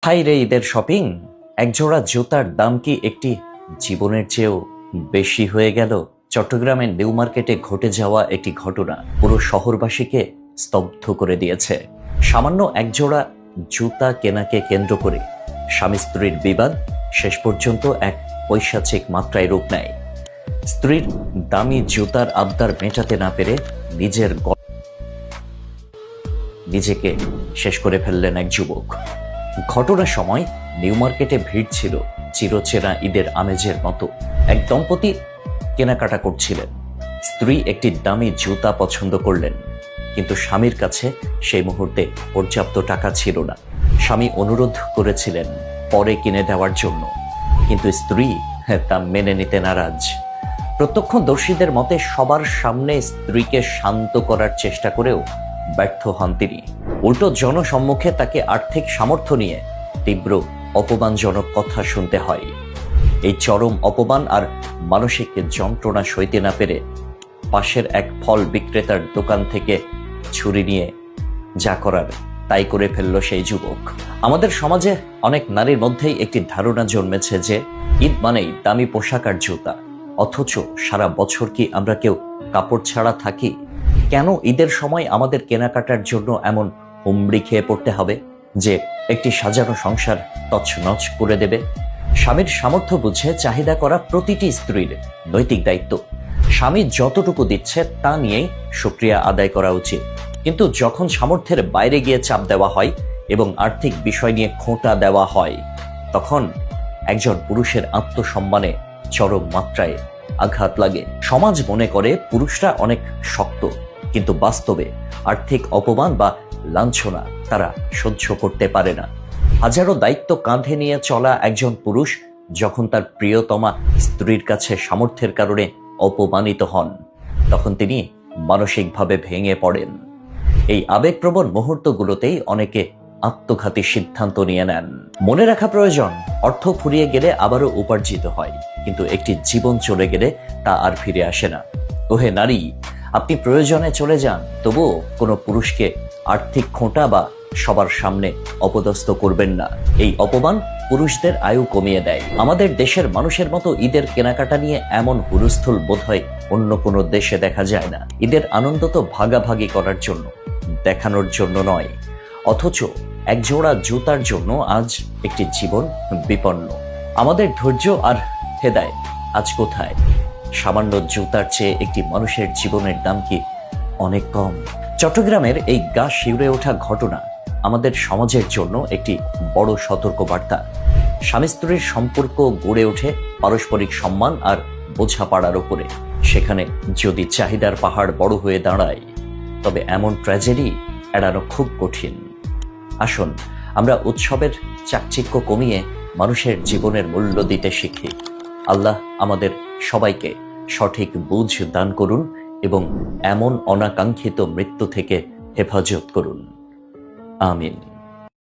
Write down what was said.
High রে, ঈদের shopping! একজোড়া জুতার দাম কি একটি জীবনের চেয়েও বেশি হয়ে গেল? চট্টগ্রামের নিউ মার্কেটে ঘটে যাওয়া একটি ঘটনা পুরো শহরবাসীকে স্তব্ধ করে দিয়েছে। সামান্য একজোড়া জুতা কেনাকে কেন্দ্র করে স্বামী স্ত্রীর বিবাদ শেষ পর্যন্ত এক পৈশাচিক মাত্রায় রূপ নেয়। স্ত্রীর দামি জুতার আবদার মেটাতে না পেরে নিজেকে শেষ করে ফেললেন এক যুবক। ঘটনার সময় নিউ মার্কেটে ভিড় ছিল চিরচেনা ঈদের আমেজের মতো। এক দম্পতি কেনাকাটা করছিলেন। স্ত্রী একটি দামি জুতা পছন্দ করলেন, কিন্তু স্বামীর কাছে সেই মুহূর্তে পর্যাপ্ত টাকা ছিল না। স্বামী অনুরোধ করেছিলেন পরে কিনে দেওয়ার জন্য, কিন্তু স্ত্রী তা মেনে নিতে নারাজ। প্রত্যক্ষদর্শীদের মতে সবার সামনে স্ত্রীকে শান্ত করার চেষ্টা করেও ব্যর্থ হন তিনি। উল্টো জনসম্মুখে তাকে আর্থিক সামর্থ্য নিয়ে তীব্র অপমানজনক কথা শুনতে হয়। এই চরম অপমান আর মানসিক যন্ত্রণা সইতে না পেরে পাশের এক ফল বিক্রেতার দোকান থেকে ছুরি নিয়ে যা করার তাই করে ফেলল সেই যুবক। আমাদের সমাজে অনেক নারীর মধ্যেই একটি ধারণা জন্মেছে যে ঈদ মানেই দামি পোশাক আর জুতা, অথচ সারা বছর কি আমরা কেউ কাপড় ছাড়া থাকি? কেন ঈদের সময় আমাদের কেনাকাটার জন্য এমন হুমড়ি খেয়ে পড়তে হবে যে একটি সাজানো সংসার তছনছ করে দেবে? স্বামীর সামর্থ্য বুঝে চাহিদা করা প্রতিটি স্ত্রীর নৈতিক দায়িত্ব। স্বামী যতটুকু দিচ্ছে তা নিয়েই শুকরিয়া আদায় করা উচিত। কিন্তু যখন সামর্থ্যের বাইরে গিয়ে চাপ দেওয়া হয় এবং আর্থিক বিষয় নিয়ে খোঁটা দেওয়া হয়, তখন একজন পুরুষের আত্মসম্মানে চরম মাত্রায় আঘাত লাগে। সমাজ মনে করে পুরুষরা অনেক শক্ত, কিন্তু বাস্তবে আর্থিক অপমান বা লাঞ্ছনা তারা সহ্য করতে পারে না। হাজারো দায়িত্ব কাঁধে নিয়ে চলা একজন পুরুষ যখন তার প্রিয়তমা স্ত্রীর কাছে সামর্থ্যের কারণে অপমানিত হন, তখন তিনি মানসিকভাবে ভেঙে পড়েন। এই আবেগপ্রবণ মুহূর্তগুলোতেই অনেকে আত্মঘাতী সিদ্ধান্ত নিয়ে নেন। মনে রাখা প্রয়োজন, অর্থ ফুরিয়ে গেলে আবারও উপার্জিত হয়, কিন্তু একটি জীবন চলে গেলে তা আর ফিরে আসে না। ওহে নারী, আপনি প্রয়োজনে চলে যান, তবুও কোনো পুরুষকে আর্থিক খোঁটা বা সবার সামনে অপদস্থ করবেন না। এই অপমান পুরুষদের আয়ু কমিয়ে দেয়। আমাদের দেশের মানুষের মতো ঈদের কেনাকাটা নিয়ে এমন হুলস্থুল বোধহয় অন্য কোনো দেশে দেখা যায় না। ঈদের আনন্দ তো ভাগাভাগি করার জন্য, দেখানোর জন্য নয়। অথচ একজোড়া জুতার জন্য আজ একটি জীবন বিপন্ন। আমাদের ধৈর্য আর হেদায়েত আজ কোথায়? সামান্য জুতার চেয়ে একটি মানুষের জীবনের দাম কি অনেক কম? চট্টগ্রামের এই গা শিউরে ওঠা ঘটনা আমাদের সমাজের জন্য একটি বড় সতর্কবার্তা। স্বামী স্ত্রীর সম্পর্ক গড়ে ওঠে পারস্পরিক সম্মান আর বোঝাপড়ার উপরে। সেখানে যদি চাহিদার পাহাড় বড় হয়ে দাঁড়ায়, তবে এমন ট্র্যাজেডি এড়ানো খুব কঠিন। আসুন আমরা উৎসবের চাকচিক্য কমিয়ে মানুষের জীবনের মূল্য দিতে শিখি। আল্লাহ আমাদের সবাইকে সঠিক বুঝ দান করুন এবং এমন অনাকাঙ্ক্ষিত মৃত্যু থেকে হেফাজত করুন। আমিন।